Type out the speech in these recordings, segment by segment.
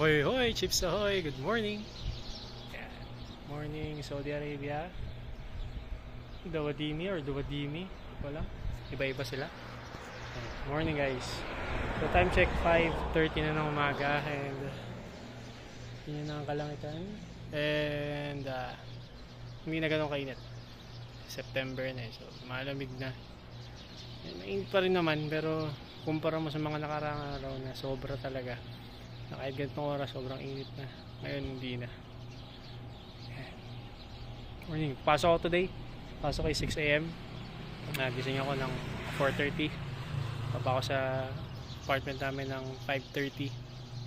Hoy hoy, Chips ahoy, good morning. Yan. Morning Saudi Arabia. Dawadimi or Dawadimi, wala. Iba-iba sila. Yan. Morning guys. So time check 5:30 na ng umaga and yun na ang kalangitan. And hindi na ganun kainit. September na so malamig na. Mainit pa rin naman pero kumpara mo sa mga nakaraang araw na sobra talaga. Na kahit ganitong oras sobrang init na. Ngayon hindi na. Morning. Pasok ako today. Pasok ay 6 AM. Nagising ako ng 4:30. Papa ako sa apartment namin ng 5:30.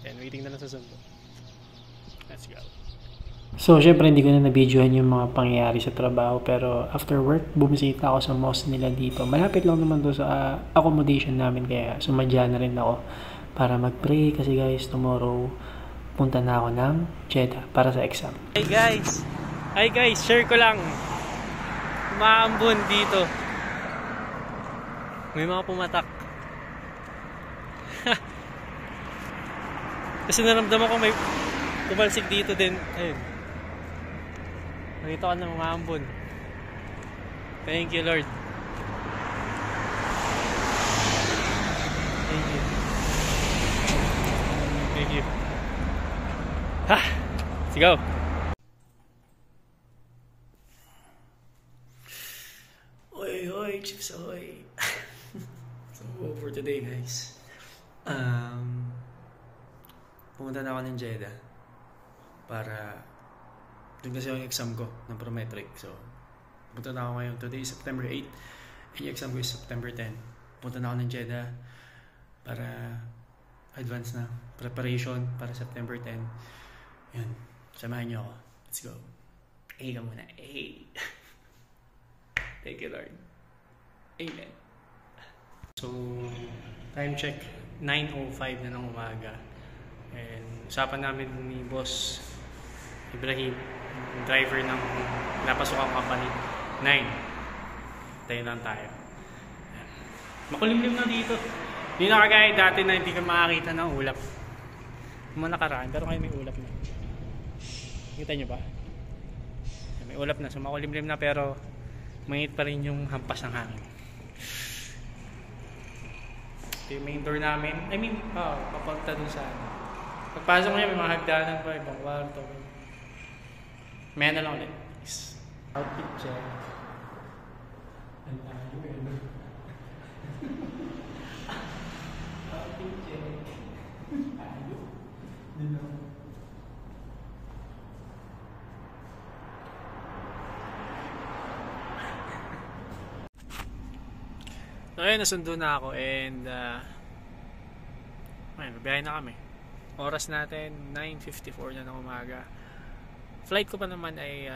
Then waiting na lang sa sundo. Let's go. So, syempre hindi ko na na-videohan yung mga pangyayari sa trabaho pero after work, bumisita ako sa mosque nila dito. Malapit lang naman doon sa accommodation namin kaya sumadya na rin ako para mag-pray kasi guys, tomorrow punta na ako ng Jeddah para sa exam. Hi guys, share ko lang. Umaambon dito. May mga pumatak. Kasi naramdaman ko may tumalsik dito din. Ayun. Nakita ko na mga ambon. Thank you Lord. Thank you. Thank you. Ha! Let's go. Oy, oy, Chips ahoy. So, for today guys. Pumunta na ako ng Jeddah para doon kasi yung exam ko ng Prometric. So, pumunta na ako ngayon. Today is September 8. And yung exam ko is September 10. Pumunta na ako ng Jeddah para advance na preparation para September 10. Yun. Samahan niyo ako. Let's go. A ka muna. A. Thank you, Lord. Amen. So, time check. 9:05 na ng umaga. And usapan namin ni Boss Ibrahim, yung driver ng napasokang company, 9. Tayo lang tayo. Makulimlim na dito. Hindi na kagaya dati na hindi ka makakita ng ulap. Mga nakaraan, pero ngayon may ulap na. Kita nyo ba? May ulap na, so makulimlim na pero mainit pa rin yung hampas ng hangin. Ito yung main door namin. I mean, papunta dun sa pagpasok mo niya, may mga hagdanan pa, ibang kwarto. May na lang ulit. Outfit check. Outfit check. So ayun, nasundo na ako and ayun, biyahe na kami. Oras natin 9:54 na ng umaga. Flight ko pa naman ay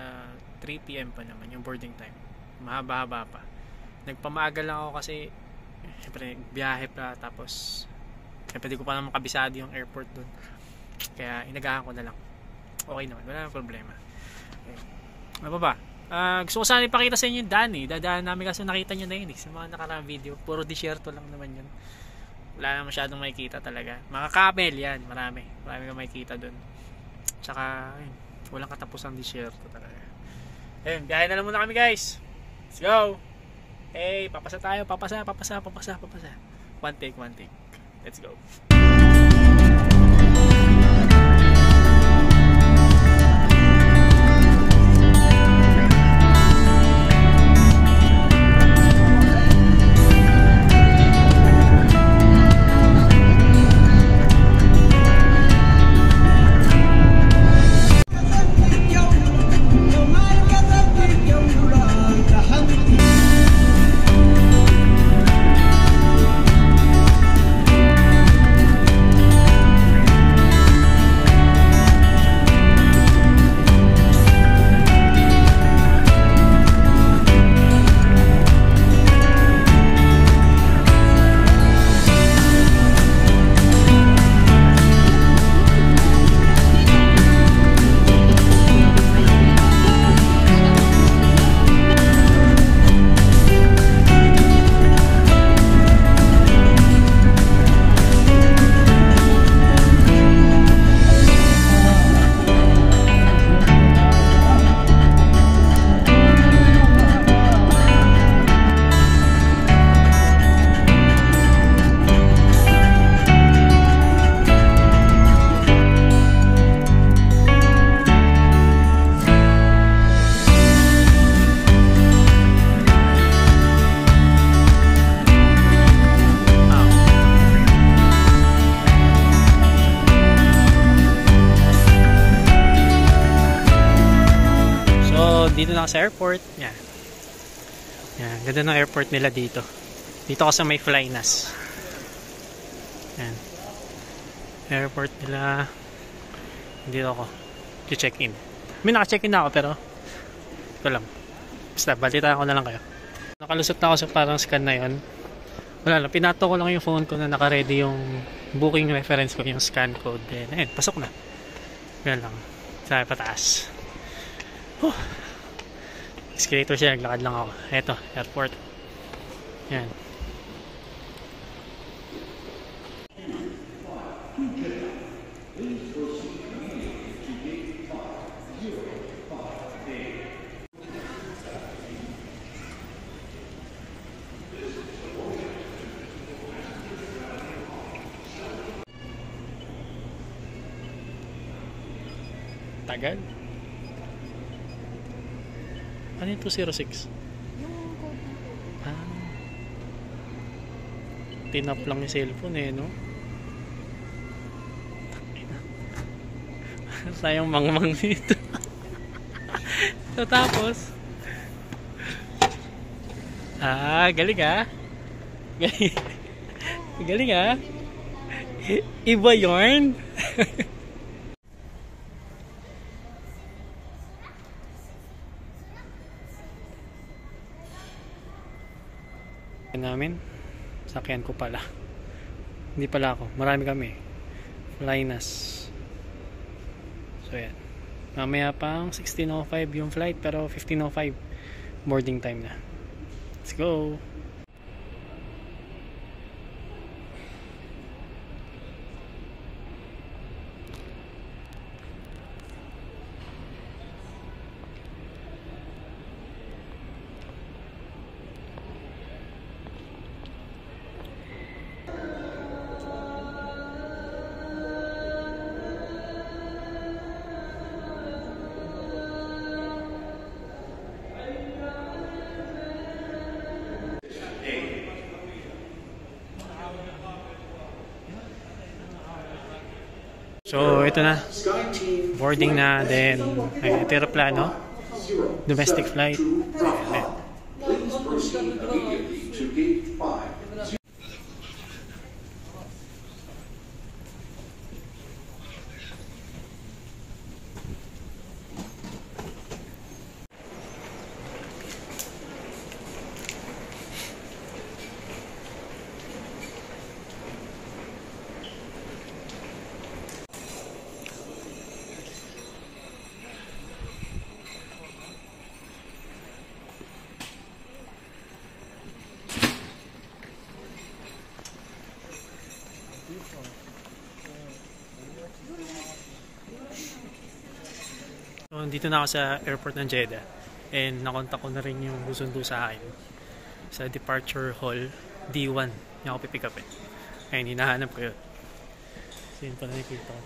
3 PM pa naman yung boarding time. Mahaba-haba pa. Nagpamagal lang ako kasi syempre biyahe pa tapos syempre di ko pa naman kabisado yung airport doon. Kaya inagahan ko na lang. Okay naman, wala nang problema. Okay. Ano ba? Gusto ko sana ipakita sa inyo yung daan eh. Dadaan namin kasi nakita nyo na yun eh. Sa mga nakaraang video. Puro disyerto lang naman yun. Wala na masyadong makikita talaga. Mga camel yan. Marami kang makikita dun. Tsaka ayun, walang katapusang disyerto talaga. Ayun, biyahe na lang muna kami guys. Let's go. Hey, papasa tayo. Papasa. One take. Let's go. dito na ako sa airport. Yan. Yan, ganda ng airport nila dito. Dito ako sa may Flynas. Yan. Airport nila. Dito ako. I-check-in. May naka-check-in na ako pero ito lang. Basta, balitaan ko na lang kayo. Nakalusot na ako sa parang scan na yon. Wala lang. Pinato ko lang yung phone ko na naka-ready yung booking reference ko, yung scan code. Then, ayun, pasok na. Yan lang. Sa pataas. Escalator siya, naglakad lang ako. Eto, airport. Yan. Tagal. Ano yung 206? Yung code na. Ah. Tinap lang yung cellphone eh, no? Sayang mangmang dito. So, tapos galing ah. Galing. Galing ah. Iba yarn. Namin sakyan ko pala, hindi pala ako, marami kami. Flynas. So yan, mamaya pang 16:05 yung flight pero 15:05 boarding time na. Let's go. So, ito na. Boarding na. Then, ito yung aeroplano. Domestic flight. Ayan. So, dito na ako sa airport ng Jeddah and nakontak ko na rin yung susundo sa akin sa departure hall D1 yung ako pipick upin. Ayun, hinahanap ko yun. So, yun pa na nakikita ko.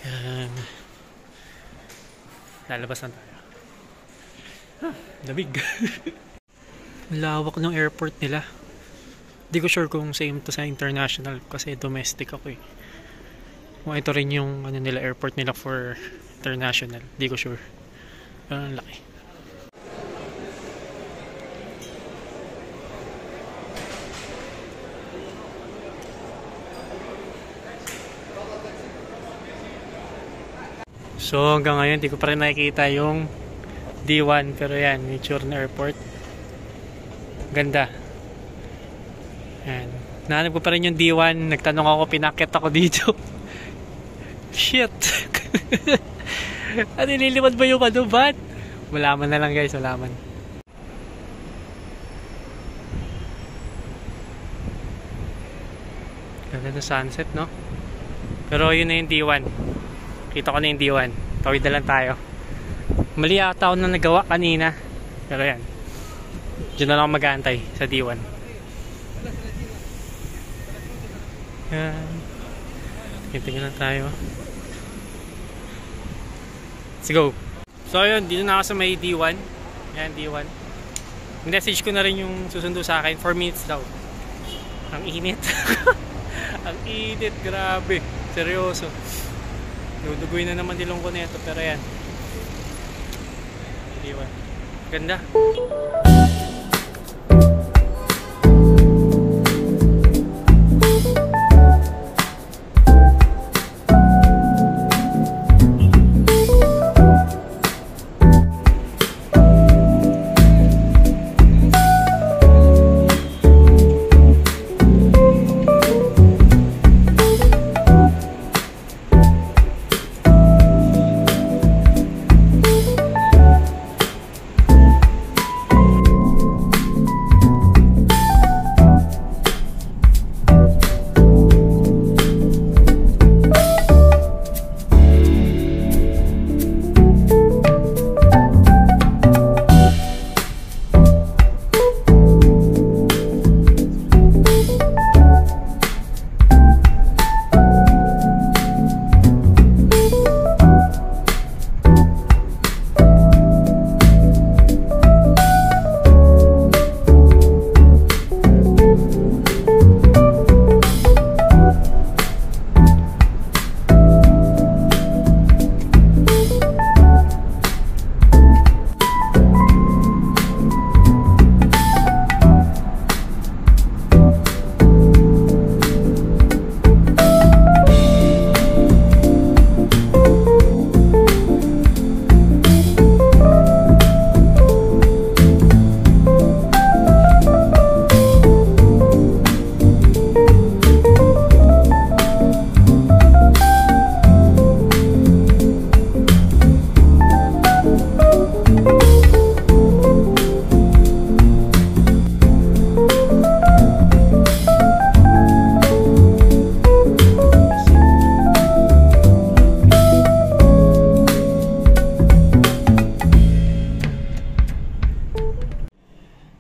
Yan. Lalabas na tayo. Lamig. Lawak ng airport nila. Di ko sure kung same to sa international kasi domestic ako eh. Kung ito rin yung ano nila, airport nila for international. Di ko sure. Pero ang laki. So hanggang ngayon di ko pa rin nakikita yung D1 pero yan, nature na airport. Ganda. Yan. Nahanap ko pa rin yung D1. Nagtanong ako, pinakit ako dito. Shit. Ano, nililipad ba yung kadubat? Malaman na lang guys, malaman. Ganda na sunset, no? Pero yun na yung D1. Kita ko na yung D1. Tawid na lang tayo. Mali ata ako na nagawa kanina. Pero yan. Diyan na lang mag-aantay sa D1. Yan. Tingnan lang tayo. Let's go. So yun, dito na ako sa may D1. Yan, D1. Message ko na rin yung susundo sa akin. 4 minutes daw. Ang init. Ang init, grabe. Seryoso. Dudugoy na naman dilong ko nito, pero yan. 3-1. Ganda.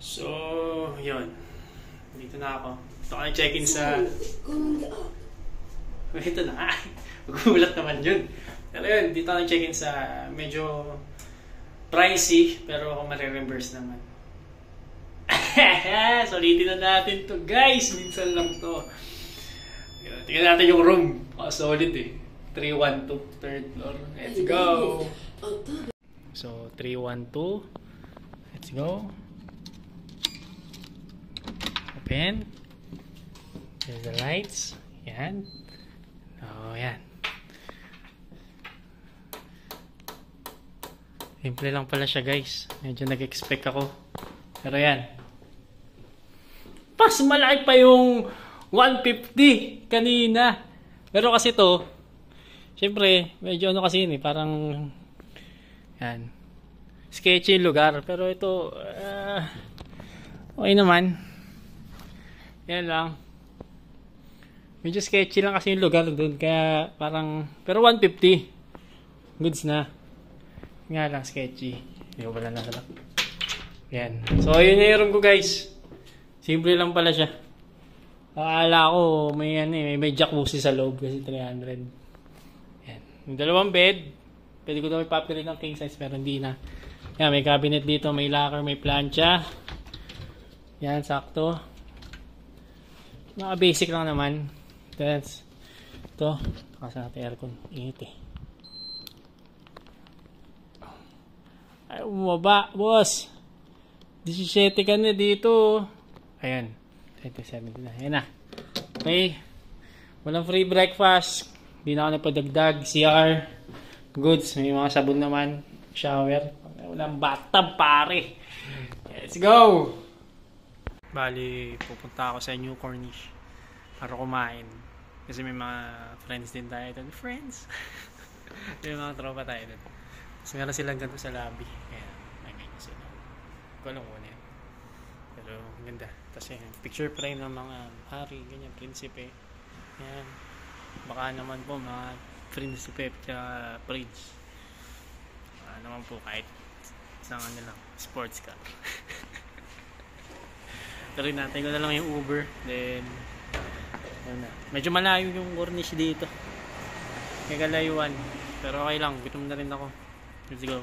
So, yun. Dito na ako. Ito ka check-in sa... Ito na nga. Magulat naman yun. Pero yun, dito ka check-in sa medyo pricey, pero ako marireimburse naman. Sulitin na natin to guys. Minsan lang to. Tingnan natin yung room. Solid eh. 312, third floor. Let's go! So, 312. Let's go. Open. There's the lights. Yan. Oh, yan. Simple lang pala siya guys. Medyo nag-expect ako. Pero yan. Mas malaki pa yung 150 kanina. Pero kasi to, syempre, medyo ano kasi yun eh. Parang, yan. Sketchy yung lugar. Pero ito, okay naman. Yan lang. Medyo sketchy lang kasi yung lugar doon. Kaya parang, pero 150. Goods na. Nga lang, sketchy. Hindi ko pala nasalap. Yan. So, yun yung room ko guys. Simple lang pala siya. Akala ko may jacuzzi sa loob kasi 300. Yan. Yung dalawang bed. Pwede ko daw ipapirin ng king size pero hindi na. Yan, may cabinet dito, may locker, may plancha. Yan, sakto. Mga basic lang naman. That's ito. Kasi natin aircon. Init eh. Ay, umaba, boss. 17 ka na dito. Ayan. 27 na. Ayan na. Okay. Walang free breakfast. Hindi na ako napadagdag. CR. Goods. May mga sabon naman. Shower. Walang bathtub, pare. Let's go! Bali, pupunta ako sa New Cornish para kumain. Kasi may mga friends din tayo doon. Friends? May mga tropa tayo doon. Tapos meron silang ganito sa lobby. Ayan. May ganyan sila. Ko alam ko na yan. Pero ganda. Tapos yung picture frame ng mga hari, ganyan, prinsipe. Ayan. Baka naman po mga prinsipe at prince. Naman po kahit isang ano lang, sports car. Pero natin ko na lang yung Uber. Then, na. Medyo malayo yung Cornish dito. May kalayuan. Pero okay lang, gutom na rin ako. Let's go.